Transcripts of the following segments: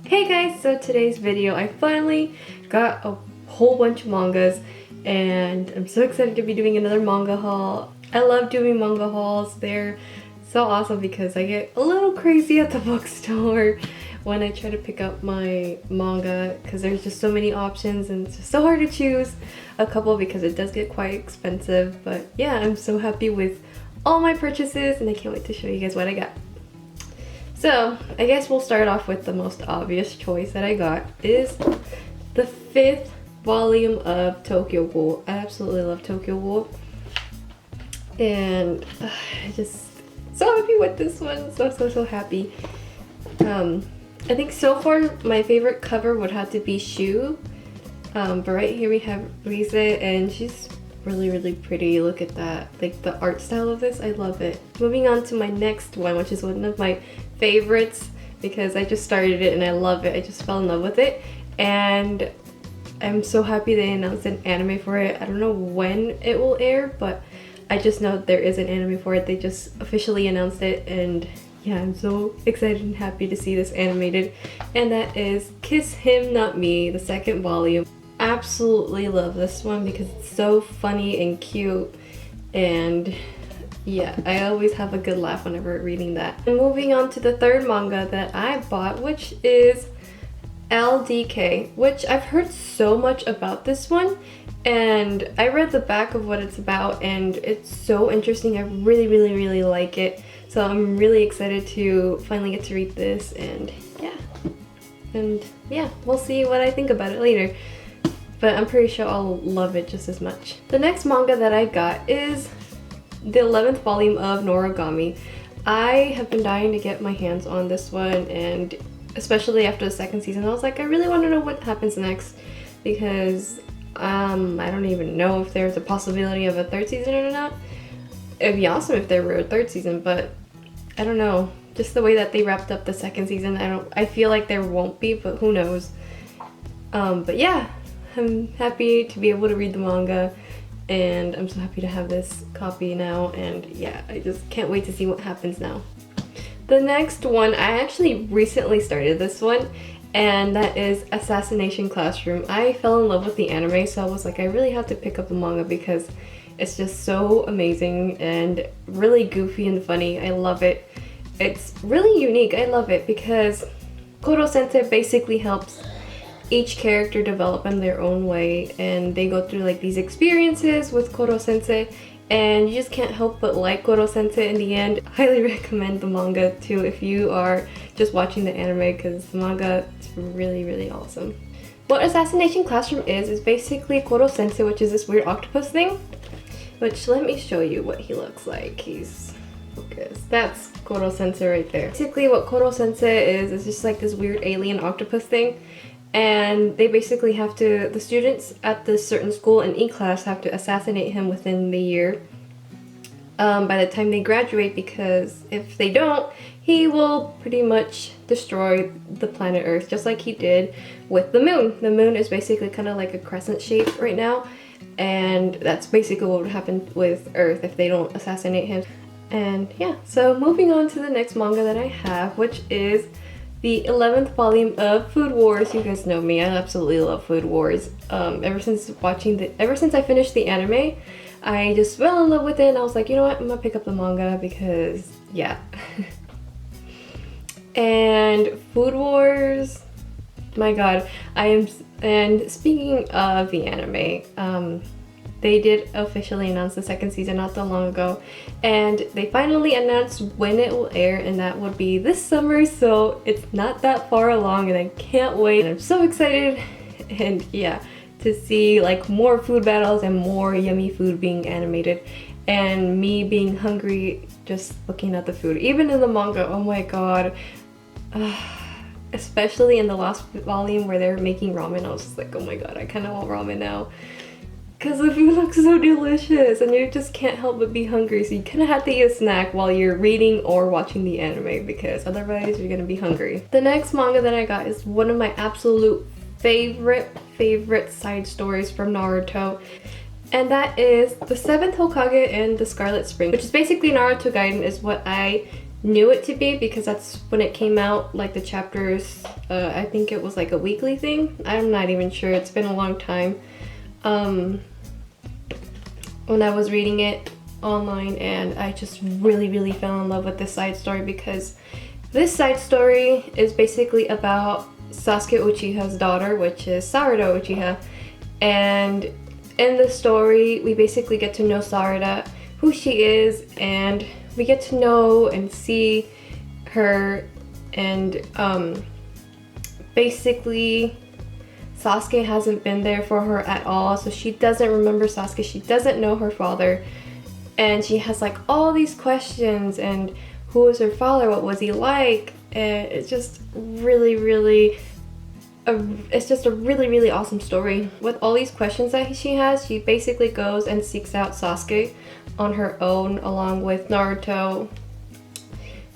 Hey guys, so today's video I finally got a whole bunch of mangas and I'm so excited to be doing another manga haul. I love doing manga hauls. They're so awesome because I get a little crazy at the bookstore when I try to pick up my manga because there's just so many options and it's just so hard to choose a couple because it does get quite expensive. But yeah, I'm so happy with all my purchases and I can't wait to show you guys what I got. So, I guess we'll start off with the most obvious choice that I got is the 5th volume of Tokyo Ghoul. I absolutely love Tokyo Ghoul. And I just so happy with this one. So happy. I think so far my favorite cover would have to be Shu. But right here we have Rise and she's really pretty. Look at that. Like the art style of this, I love it. Moving on to my next one, which is one of my favorites because I just started it and I love it. I just fell in love with it and I'm so happy they announced an anime for it. I don't know when it will air, but I just know there is an anime for it. They just officially announced it and yeah, I'm so excited and happy to see this animated, and that is Kiss Him Not Me, the 2nd volume. Absolutely love this one because it's so funny and cute, and yeah, I always have a good laugh whenever reading that. And moving on to the 3rd manga that I bought, which is LDK, which I've heard so much about this one, and I read the back of what it's about and it's so interesting. I really like it, so I'm really excited to finally get to read this, and yeah, we'll see what I think about it later. But I'm pretty sure I'll love it just as much. The next manga that I got is the 11th volume of Noragami. I have been dying to get my hands on this one, and especially after the 2nd season, I was like, I really want to know what happens next because I don't even know if there's a possibility of a 3rd season or not. It'd be awesome if there were a 3rd season, but I don't know. Just the way that they wrapped up the 2nd season, I feel like there won't be, but who knows. But yeah, I'm happy to be able to read the manga and I'm so happy to have this copy now, and yeah, I just can't wait to see what happens now. The next one, I actually recently started this one, and that is Assassination Classroom. I fell in love with the anime, so I was like, I really have to pick up the manga because it's just so amazing and really goofy and funny. I love it. It's really unique. I love it because Koro Sensei basically helps each character develop in their own way, and they go through like these experiences with Koro Sensei, and you just can't help but like Koro Sensei in the end. Highly recommend the manga too if you are just watching the anime because the manga is really awesome. What Assassination Classroom is basically Koro Sensei, which is this weird octopus thing, which let me show you what he looks like. He's focused. That's Koro Sensei right there. Basically what Koro Sensei is just like this weird alien octopus thing. And they basically have to, the students at this certain school in E-class have to assassinate him within the year by the time they graduate, because if they don't, he will pretty much destroy the planet Earth just like he did with the moon. The moon is basically kind of like a crescent shape right now, and that's basically what would happen with Earth if they don't assassinate him. And yeah, so moving on to the next manga that I have, which is the 11th volume of Food Wars. You guys know me, I absolutely love Food Wars. Ever since I finished the anime, I just fell in love with it and I was like, you know what, I'm gonna pick up the manga because, yeah. And Food Wars, my god, and speaking of the anime, they did officially announce the 2nd season not that long ago, and they finally announced when it will air, and that would be this summer, so it's not that far along and I can't wait. And I'm so excited, and yeah, to see like more food battles and more yummy food being animated, and me being hungry just looking at the food. Even in the manga, oh my god, especially in the last volume where they're making ramen, I was just like, oh my god, I kind of want ramen now. Because the food looks so delicious and you just can't help but be hungry, so you kind of have to eat a snack while you're reading or watching the anime because otherwise you're gonna be hungry. The next manga that I got is one of my absolute favorite side stories from Naruto, and that is the 7th Hokage and the Scarlet Spring, which is basically Naruto Gaiden is what I knew it to be, because that's when it came out, like the chapters, I think it was like a weekly thing. I'm not even sure, it's been a long time when I was reading it online, and I just really fell in love with this side story, because this side story is basically about Sasuke Uchiha's daughter, which is Sarada Uchiha. And in the story, we basically get to know Sarada, who she is, and we get to know and see her. And basically Sasuke hasn't been there for her at all, so she doesn't remember Sasuke, she doesn't know her father, and she has like all these questions, and who was her father, what was he like, and it's just it's just a really awesome story. With all these questions that she has, she basically goes and seeks out Sasuke on her own along with Naruto,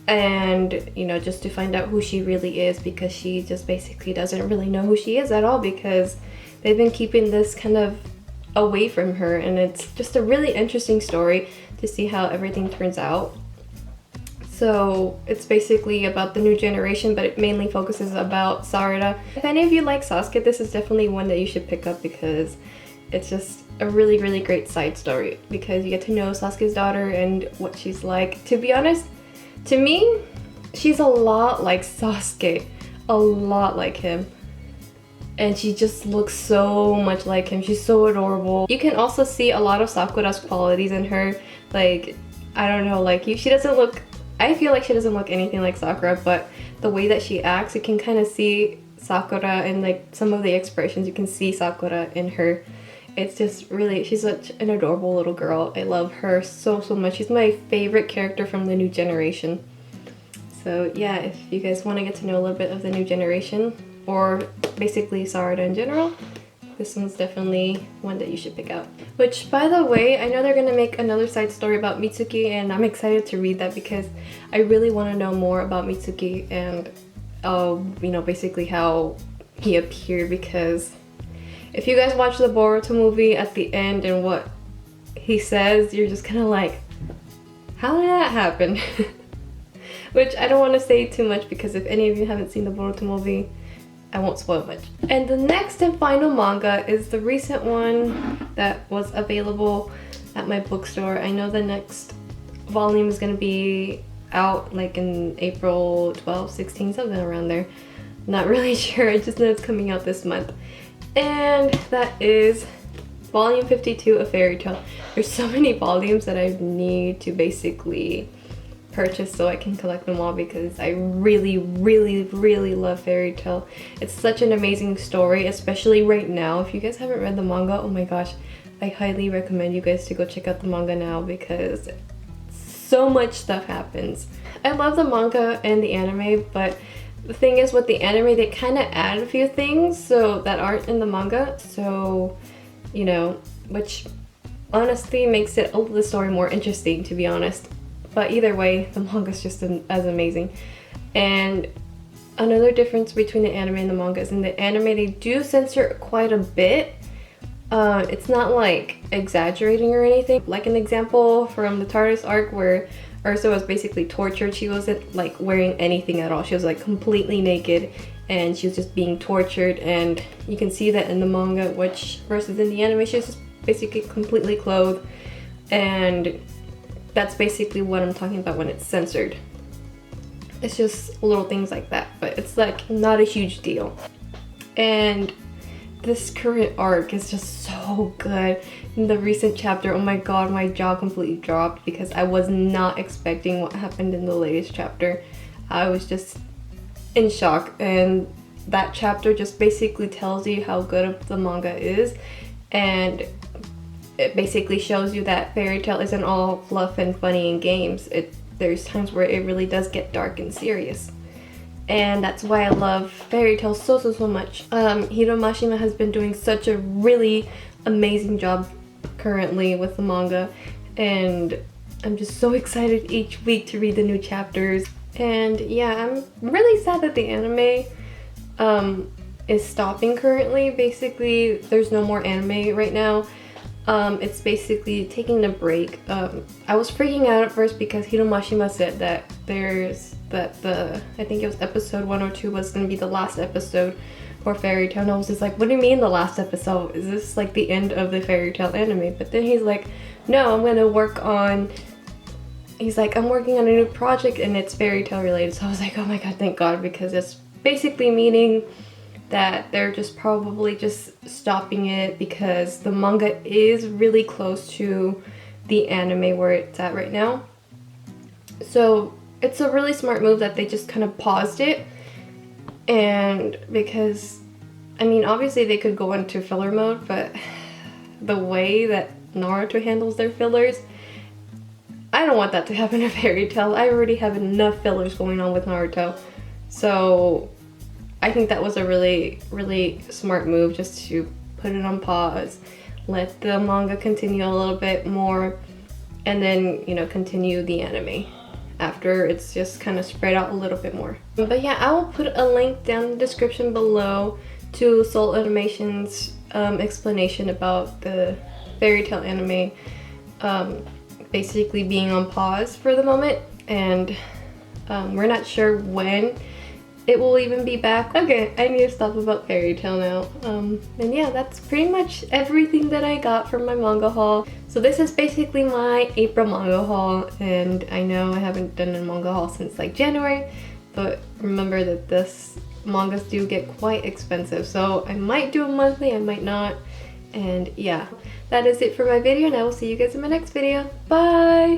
and you know, just to find out who she really is, because she just basically doesn't really know who she is at all, because they've been keeping this kind of away from her. And it's just a really interesting story to see how everything turns out. So it's basically about the new generation, but it mainly focuses about Sarada. If any of you like Sasuke, this is definitely one that you should pick up, because it's just a really great side story, because you get to know Sasuke's daughter and what she's like. To be honest, to me, she's a lot like Sasuke, a lot like him. And she just looks so much like him. She's so adorable. You can also see a lot of Sakura's qualities in her. Like, I don't know, like she doesn't look, I feel like she doesn't look anything like Sakura, but the way that she acts, you can kind of see Sakura, and like some of the expressions, you can see Sakura in her. It's just really, she's such an adorable little girl. I love her so much. She's my favorite character from the new generation. So yeah, if you guys want to get to know a little bit of the new generation, or basically Sarada in general, this one's definitely one that you should pick out. Which, by the way, I know they're gonna make another side story about Mitsuki, and I'm excited to read that, because I really want to know more about Mitsuki and you know, basically how he appeared. Because if you guys watch the Boruto movie, at the end and what he says, you're just kind of like, how did that happen? Which I don't want to say too much, because if any of you haven't seen the Boruto movie, I won't spoil much. And the next and final manga is the recent one that was available at my bookstore. I know the next volume is going to be out like in April 12, 16, something around there. Not really sure, I just know it's coming out this month. And that is volume 52 of Fairy Tail. There's so many volumes that I need to basically purchase so I can collect them all, because I really love Fairy Tail. It's such an amazing story, especially right now. If you guys haven't read the manga, oh my gosh, I highly recommend you guys to go check out the manga now, because so much stuff happens. I love the manga and the anime, but the thing is, with the anime, they kind of add a few things so that aren't in the manga, so you know, which honestly makes it the story more interesting, to be honest. But either way, the manga is just as amazing. And another difference between the anime and the manga is, in the anime they do censor quite a bit. It's not like exaggerating or anything. Like an example from the TARDIS arc where Ursa was basically tortured. She wasn't like wearing anything at all. She was like completely naked, and she was just being tortured, and you can see that in the manga, which versus in the anime she's just basically completely clothed. And that's basically what I'm talking about when it's censored. It's just little things like that, but it's like not a huge deal. And this current arc is just so good. In the recent chapter, oh my god, my jaw completely dropped, because I was not expecting what happened in the latest chapter. I was just in shock, and that chapter just basically tells you how good the manga is, and it basically shows you that Fairy Tail isn't all fluff and funny and games. There's times where it really does get dark and serious. And that's why I love Fairy Tail so much. Hiro Mashima has been doing such a really amazing job currently with the manga, and I'm just so excited each week to read the new chapters. And yeah, I'm really sad that the anime is stopping currently. Basically, there's no more anime right now. It's basically taking a break. I was freaking out at first because Hiromashima said that I think it was episode 102 was gonna be the last episode for Fairy Tail, and I was just like, what do you mean the last episode? Is this like the end of the Fairy Tail anime? But then he's like, no, I'm working on a new project and it's Fairy Tail related. So I was like, oh my god, thank god, because it's basically meaning that they're just probably just stopping it because the manga is really close to the anime where it's at right now. So it's a really smart move that they just kind of paused it. And because, I mean, obviously they could go into filler mode, but the way that Naruto handles their fillers, I don't want that to happen to Fairy Tail. I already have enough fillers going on with Naruto. So I think that was a really, really smart move, just to put it on pause, let the manga continue a little bit more, and then, you know, continue the anime after it's just kind of spread out a little bit more. But yeah, I will put a link down in the description below to Soul Animation's explanation about the Fairy Tail anime basically being on pause for the moment, and we're not sure when it will even be back. Okay, I need to stop about Fairy Tail now. And yeah, that's pretty much everything that I got from my manga haul. So this is basically my April manga haul, and I know I haven't done a manga haul since like January, but remember that this mangas do get quite expensive, so I might do a monthly, I might not. And yeah, that is it for my video, and I will see you guys in my next video. Bye!